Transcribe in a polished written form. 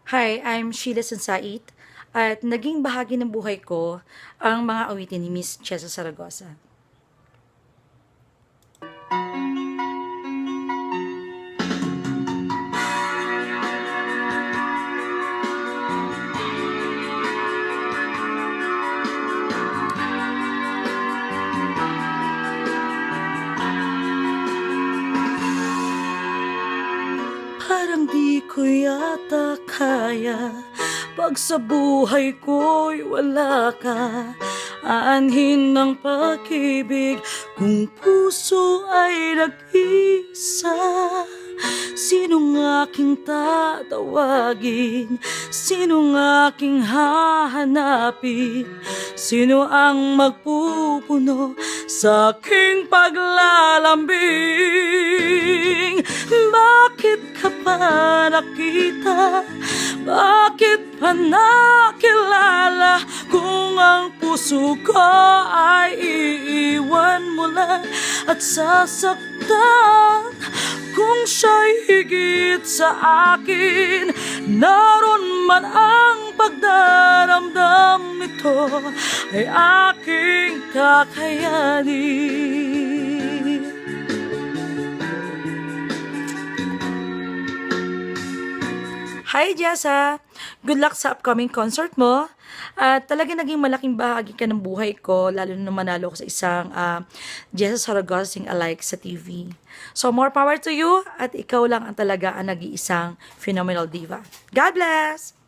Hi, I'm Sheila Sansait at naging bahagi ng buhay ko ang mga awitin ni Miss Chesa Saragosa. Parang di ko yata kaya pag sa buhay ko'y wala ka. Aanhin ng pag-ibig kung puso ay nag-isa. Sinong aking tatawagin? Sinong aking hahanapin? Sino ang magpupuno sa aking paglalambing? Bakit ka pa nakita? Bakit pa nakilala? Kung ang puso ko ay iiwan mo lang at sasaktan, kung siya'y higit sa akin, naroon man ang pagdaramdam nito ay aking kakayanin. Hi, Jessa! Good luck sa upcoming concert mo. At talaga naging malaking bahagi ka ng buhay ko, lalo na manalo ko sa isang Jessa Saragosa Sing Alike sa TV. So, more power to you at ikaw lang ang talaga ang nag-iisang phenomenal diva. God bless!